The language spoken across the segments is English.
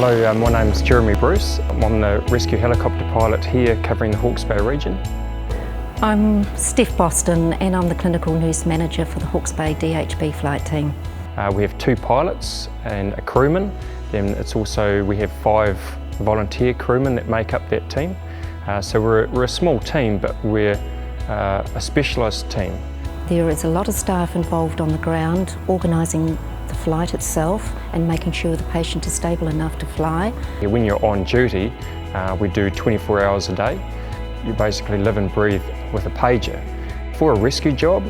Hello, my name's Jeremy Bruce. I'm the rescue helicopter pilot here covering the Hawke's Bay region. I'm Steph Boston and I'm the clinical nurse manager for the Hawke's Bay DHB flight team. We have 2 pilots and a crewman. Then we have 5 volunteer crewmen that make up that team. So we're a small team, but we're a specialist team. There is a lot of staff involved on the ground, organising the flight itself and making sure the patient is stable enough to fly. When you're on duty, we do 24 hours a day. You basically live and breathe with a pager. For a rescue job,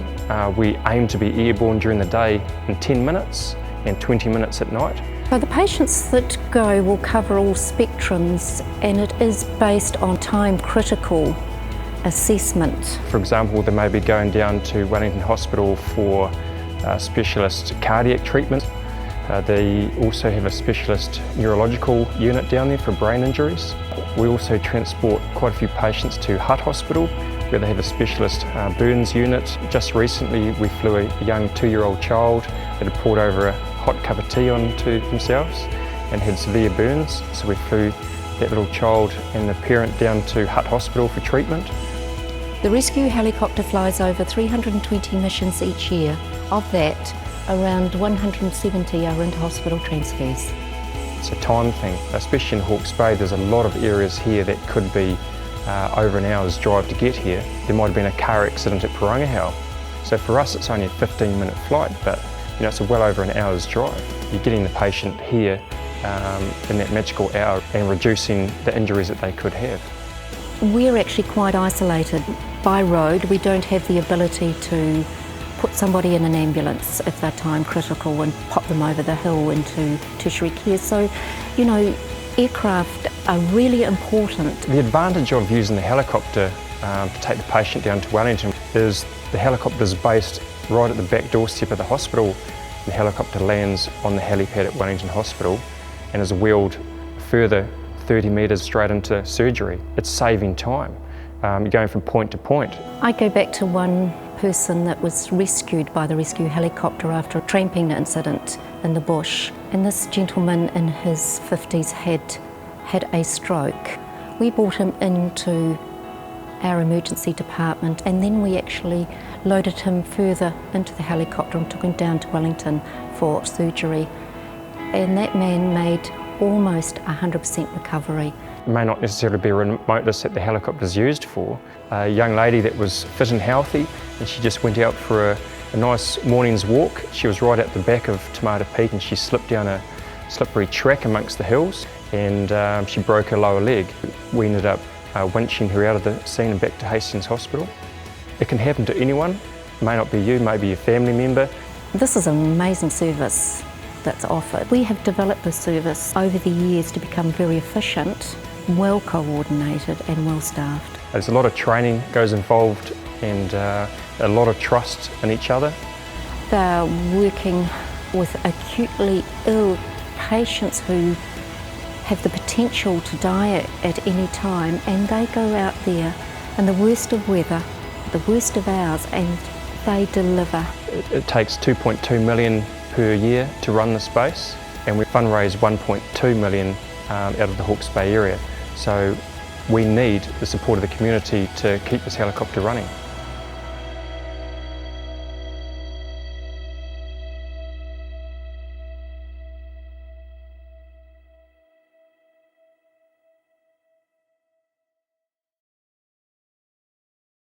we aim to be airborne during the day in 10 minutes and 20 minutes at night. So the patients that go will cover all spectrums, and it is based on time-critical assessment. For example, they may be going down to Wellington Hospital for specialist cardiac treatment. They also have a specialist neurological unit down there for brain injuries. We also transport quite a few patients to Hbhrt Hospital, where they have a specialist burns unit. Just recently we flew a young 2-year-old child that had poured over a hot cup of tea onto themselves and had severe burns. So we flew that little child and the parent down to Hbhrt Hospital for treatment. The rescue helicopter flies over 320 missions each year. Of that, around 170 are inter-hospital transfers. It's a time thing, especially in Hawke's Bay. There's a lot of areas here that could be over an hour's drive to get here. There might have been a car accident at Porangahau. So for us it's only a 15-minute flight, but it's well over an hour's drive. You're getting the patient here in that magical hour and reducing the injuries that they could have. We're actually quite isolated. By road, we don't have the ability to put somebody in an ambulance if they're time critical and pop them over the hill into tertiary care. So, aircraft are really important. The advantage of using the helicopter to take the patient down to Wellington is the helicopter is based right at the back doorstep of the hospital. The helicopter lands on the helipad at Wellington Hospital and is wheeled further 30 metres straight into surgery. It's saving time. You're going from point to point. I go back to one person that was rescued by the rescue helicopter after a tramping incident in the bush. And this gentleman in his 50s had a stroke. We brought him into our emergency department, and then we actually loaded him further into the helicopter and took him down to Wellington for surgery. And that man made almost 100% recovery. It may not necessarily be a remoteness that the helicopter is used for. A young lady that was fit and healthy, and she just went out for a nice morning's walk. She was right at the back of Tomato Peak and she slipped down a slippery track amongst the hills, and she broke her lower leg. We ended up winching her out of the scene and back to Hastings Hospital. It can happen to anyone. It may not be you, maybe your family member. This is an amazing service that's offered. We have developed the service over the years to become very efficient, well coordinated and well staffed. There's a lot of training goes involved and a lot of trust in each other. They're working with acutely ill patients who have the potential to die at any time, and they go out there in the worst of weather, the worst of hours, and they deliver. It takes 2.2 million per year to run the space, and we fundraise 1.2 million out of the Hawke's Bay area. So we need the support of the community to keep this helicopter running.